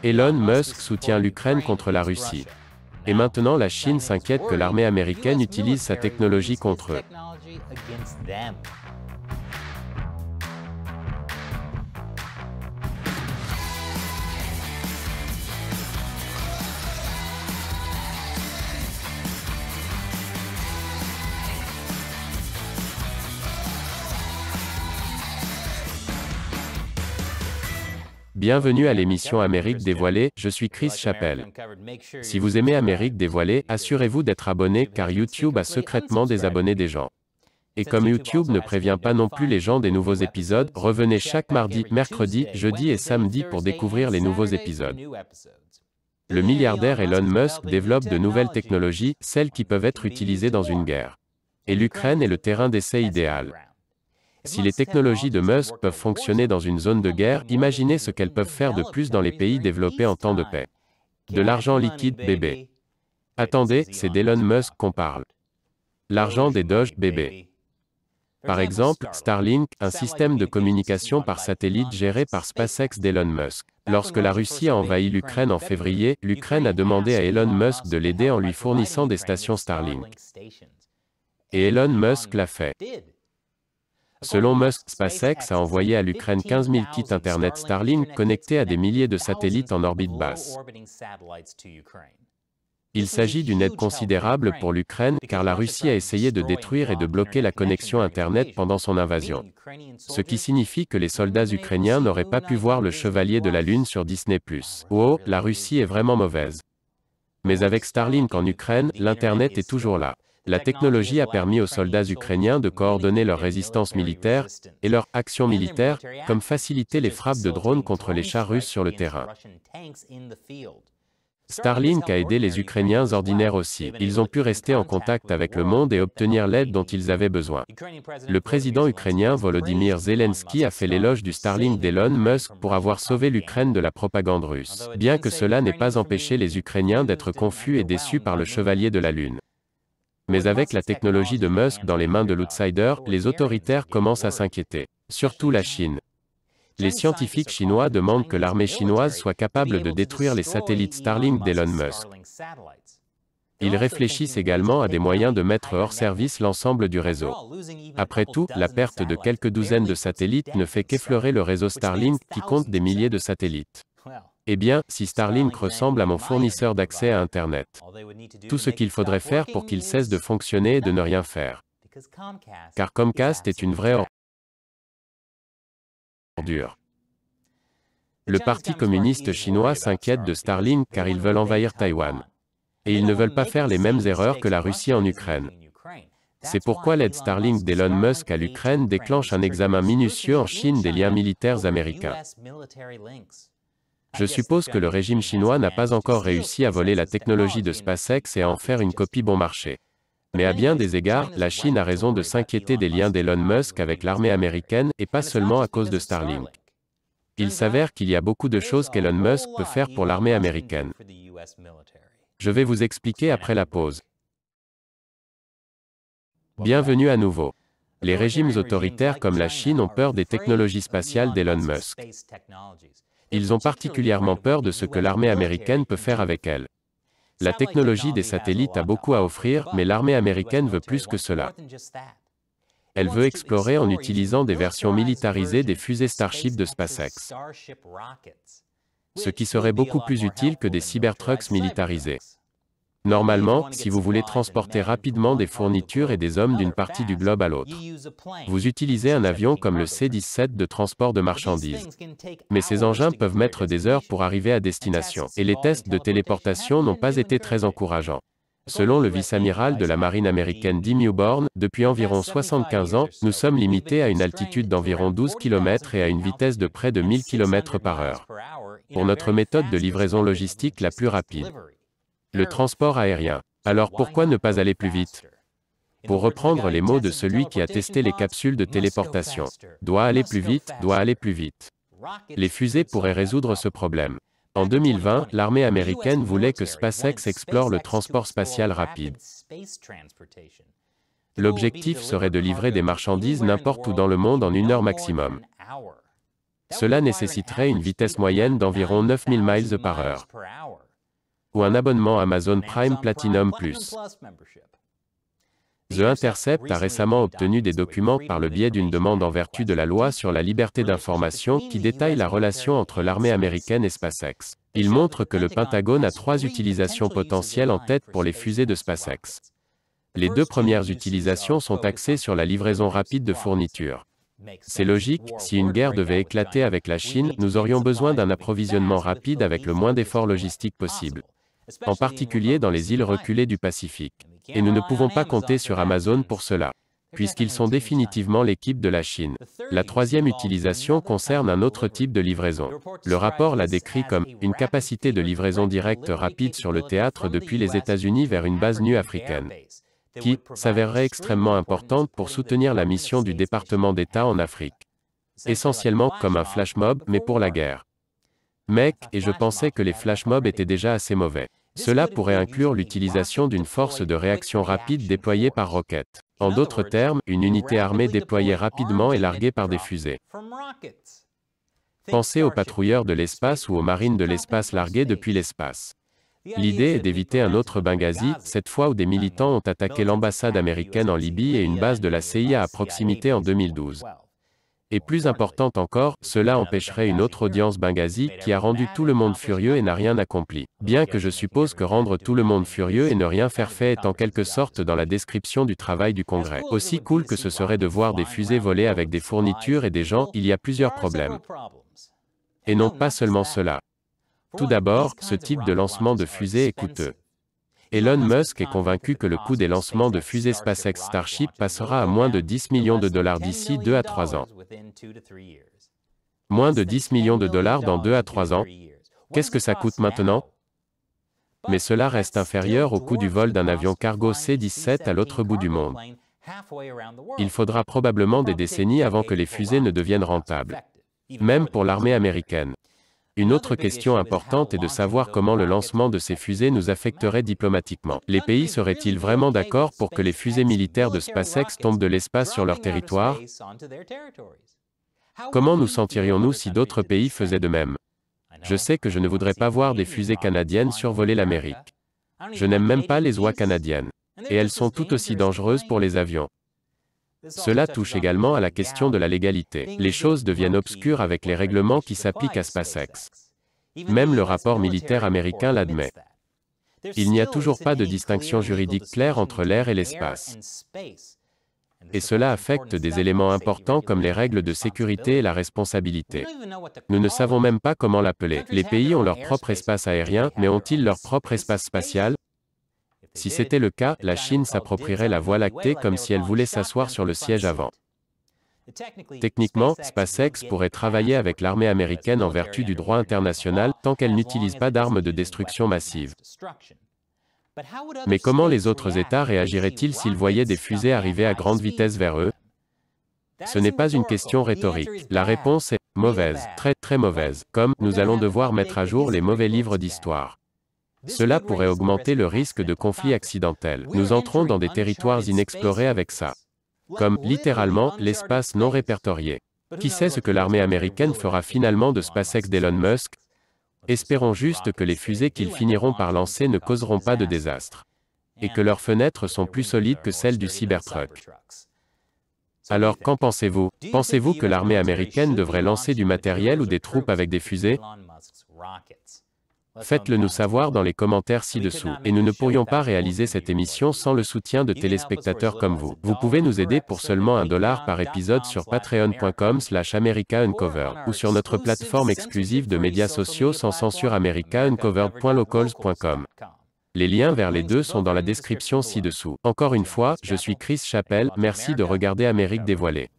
Elon Musk soutient l'Ukraine contre la Russie. Et maintenant la Chine s'inquiète que l'armée américaine utilise sa technologie contre eux. Bienvenue à l'émission Amérique dévoilée, je suis Chris Chappell. Si vous aimez Amérique dévoilée, assurez-vous d'être abonné car YouTube a secrètement désabonné des gens. Et comme YouTube ne prévient pas non plus les gens des nouveaux épisodes, revenez chaque mardi, mercredi, jeudi et samedi pour découvrir les nouveaux épisodes. Le milliardaire Elon Musk développe de nouvelles technologies, celles qui peuvent être utilisées dans une guerre. Et l'Ukraine est le terrain d'essai idéal. Si les technologies de Musk peuvent fonctionner dans une zone de guerre, imaginez ce qu'elles peuvent faire de plus dans les pays développés en temps de paix. De l'argent liquide, bébé. Attendez, c'est d'Elon Musk qu'on parle. L'argent des Doge, bébé. Par exemple, Starlink, un système de communication par satellite géré par SpaceX d'Elon Musk. Lorsque la Russie a envahi l'Ukraine en février, l'Ukraine a demandé à Elon Musk de l'aider en lui fournissant des stations Starlink. Et Elon Musk l'a fait. Selon Musk, SpaceX a envoyé à l'Ukraine 15 000 kits Internet Starlink connectés à des milliers de satellites en orbite basse. Il s'agit d'une aide considérable pour l'Ukraine car la Russie a essayé de détruire et de bloquer la connexion Internet pendant son invasion. Ce qui signifie que les soldats ukrainiens n'auraient pas pu voir le Chevalier de la Lune sur Disney+. Oh, la Russie est vraiment mauvaise. Mais avec Starlink en Ukraine, l'Internet est toujours là. La technologie a permis aux soldats ukrainiens de coordonner leur résistance militaire et leur action militaire, comme faciliter les frappes de drones contre les chars russes sur le terrain. Starlink a aidé les Ukrainiens ordinaires aussi. Ils ont pu rester en contact avec le monde et obtenir l'aide dont ils avaient besoin. Le président ukrainien Volodymyr Zelensky a fait l'éloge du Starlink d'Elon Musk pour avoir sauvé l'Ukraine de la propagande russe. Bien que cela n'ait pas empêché les Ukrainiens d'être confus et déçus par le Chevalier de la Lune. Mais avec la technologie de Musk dans les mains de l'outsider, les autoritaires commencent à s'inquiéter. Surtout la Chine. Les scientifiques chinois demandent que l'armée chinoise soit capable de détruire les satellites Starlink d'Elon Musk. Ils réfléchissent également à des moyens de mettre hors service l'ensemble du réseau. Après tout, la perte de quelques douzaines de satellites ne fait qu'effleurer le réseau Starlink qui compte des milliers de satellites. Eh bien, si Starlink ressemble à mon fournisseur d'accès à Internet, tout ce qu'il faudrait faire pour qu'il cesse de fonctionner est de ne rien faire. Car Comcast est une vraie ordure. Le Parti communiste chinois s'inquiète de Starlink car ils veulent envahir Taïwan. Et ils ne veulent pas faire les mêmes erreurs que la Russie en Ukraine. C'est pourquoi l'aide Starlink d'Elon Musk à l'Ukraine déclenche un examen minutieux en Chine des liens militaires américains. Je suppose que le régime chinois n'a pas encore réussi à voler la technologie de SpaceX et à en faire une copie bon marché. Mais à bien des égards, la Chine a raison de s'inquiéter des liens d'Elon Musk avec l'armée américaine et pas seulement à cause de Starlink. Il s'avère qu'il y a beaucoup de choses qu'Elon Musk peut faire pour l'armée américaine. Je vais vous expliquer après la pause. Bienvenue à nouveau. Les régimes autoritaires comme la Chine ont peur des technologies spatiales d'Elon Musk. Ils ont particulièrement peur de ce que l'armée américaine peut faire avec elle. La technologie des satellites a beaucoup à offrir, mais l'armée américaine veut plus que cela. Elle veut explorer en utilisant des versions militarisées des fusées Starship de SpaceX. Ce qui serait beaucoup plus utile que des Cybertrucks militarisés. Normalement, si vous voulez transporter rapidement des fournitures et des hommes d'une partie du globe à l'autre, vous utilisez un avion comme le C-17 de transport de marchandises. Mais ces engins peuvent mettre des heures pour arriver à destination, et les tests de téléportation n'ont pas été très encourageants. Selon le vice-amiral de la marine américaine Dim Newborn, depuis environ 75 ans, nous sommes limités à une altitude d'environ 12 km et à une vitesse de près de 1000 km/h. Pour notre méthode de livraison logistique la plus rapide. Le transport aérien. Alors pourquoi ne pas aller plus vite? Pour reprendre les mots de celui qui a testé les capsules de téléportation. Doit aller plus vite, doit aller plus vite. Les fusées pourraient résoudre ce problème. En 2020, l'armée américaine voulait que SpaceX explore le transport spatial rapide. L'objectif serait de livrer des marchandises n'importe où dans le monde en 1 heure maximum. Cela nécessiterait une vitesse moyenne d'environ 9000 miles par heure, ou un abonnement Amazon Prime Platinum Plus. The Intercept a récemment obtenu des documents par le biais d'une demande en vertu de la loi sur la liberté d'information qui détaille la relation entre l'armée américaine et SpaceX. Il montre que le Pentagone a 3 utilisations potentielles en tête pour les fusées de SpaceX. Les 2 premières utilisations sont axées sur la livraison rapide de fournitures. C'est logique, si une guerre devait éclater avec la Chine, nous aurions besoin d'un approvisionnement rapide avec le moins d'efforts logistiques possible, en particulier dans les îles reculées du Pacifique. Et nous ne pouvons pas compter sur Amazon pour cela, puisqu'ils sont définitivement l'équipe de la Chine. La 3e utilisation concerne un autre type de livraison. Le rapport l'a décrit comme une capacité de livraison directe rapide sur le théâtre depuis les États-Unis vers une base nue africaine, qui s'avérerait extrêmement importante pour soutenir la mission du département d'État en Afrique. Essentiellement comme un flash mob, mais pour la guerre. Et je pensais que les flash mobs étaient déjà assez mauvais. Cela pourrait inclure l'utilisation d'une force de réaction rapide déployée par roquette. En d'autres termes, une unité armée déployée rapidement et larguée par des fusées. Pensez aux patrouilleurs de l'espace ou aux marines de l'espace largués depuis l'espace. L'idée est d'éviter un autre Benghazi, cette fois où des militants ont attaqué l'ambassade américaine en Libye et une base de la CIA à proximité en 2012. Et plus important encore, cela empêcherait une autre audience Benghazi qui a rendu tout le monde furieux et n'a rien accompli. Bien que je suppose que rendre tout le monde furieux et ne rien faire fait est en quelque sorte dans la description du travail du Congrès. Aussi cool que ce serait de voir des fusées voler avec des fournitures et des gens, il y a plusieurs problèmes. Et non pas seulement cela. Tout d'abord, ce type de lancement de fusée est coûteux. Elon Musk est convaincu que le coût des lancements de fusées SpaceX Starship passera à moins de 10 millions de dollars d'ici 2 à 3 ans. Moins de 10 millions de dollars dans 2 à 3 ans. Qu'est-ce que ça coûte maintenant? Mais cela reste inférieur au coût du vol d'un avion cargo C-17 à l'autre bout du monde. Il faudra probablement des décennies avant que les fusées ne deviennent rentables. Même pour l'armée américaine. Une autre question importante est de savoir comment le lancement de ces fusées nous affecterait diplomatiquement. Les pays seraient-ils vraiment d'accord pour que les fusées militaires de SpaceX tombent de l'espace sur leur territoire? Comment nous sentirions-nous si d'autres pays faisaient de même? Je sais que je ne voudrais pas voir des fusées canadiennes survoler l'Amérique. Je n'aime même pas les oies canadiennes. Et elles sont tout aussi dangereuses pour les avions. Cela touche également à la question de la légalité. Les choses deviennent obscures avec les règlements qui s'appliquent à SpaceX. Même le rapport militaire américain l'admet. Il n'y a toujours pas de distinction juridique claire entre l'air et l'espace. Et cela affecte des éléments importants comme les règles de sécurité et la responsabilité. Nous ne savons même pas comment l'appeler. Les pays ont leur propre espace aérien, mais ont-ils leur propre espace spatial? Si c'était le cas, la Chine s'approprierait la Voie lactée comme si elle voulait s'asseoir sur le siège avant. Techniquement, SpaceX pourrait travailler avec l'armée américaine en vertu du droit international tant qu'elle n'utilise pas d'armes de destruction massive. Mais comment les autres États réagiraient-ils s'ils voyaient des fusées arriver à grande vitesse vers eux? Ce n'est pas une question rhétorique. La réponse est mauvaise, très très mauvaise, comme nous allons devoir mettre à jour les mauvais livres d'histoire. Cela pourrait augmenter le risque de conflits accidentels. Nous entrons dans des territoires inexplorés avec ça. Comme, littéralement, l'espace non répertorié. Qui sait ce que l'armée américaine fera finalement de SpaceX d'Elon Musk? Espérons juste que les fusées qu'ils finiront par lancer ne causeront pas de désastre. Et que leurs fenêtres sont plus solides que celles du Cybertruck. Alors qu'en pensez-vous? Pensez-vous que l'armée américaine devrait lancer du matériel ou des troupes avec des fusées? Faites-le nous savoir dans les commentaires ci-dessous. Et nous ne pourrions pas réaliser cette émission sans le soutien de téléspectateurs comme vous. Vous pouvez nous aider pour seulement $1 par épisode sur patreon.com/americauncovered ou sur notre plateforme exclusive de médias sociaux sans censure americauncovered.locals.com. Les liens vers les deux sont dans la description ci-dessous. Encore une fois, je suis Chris Chappell, merci de regarder Amérique dévoilée.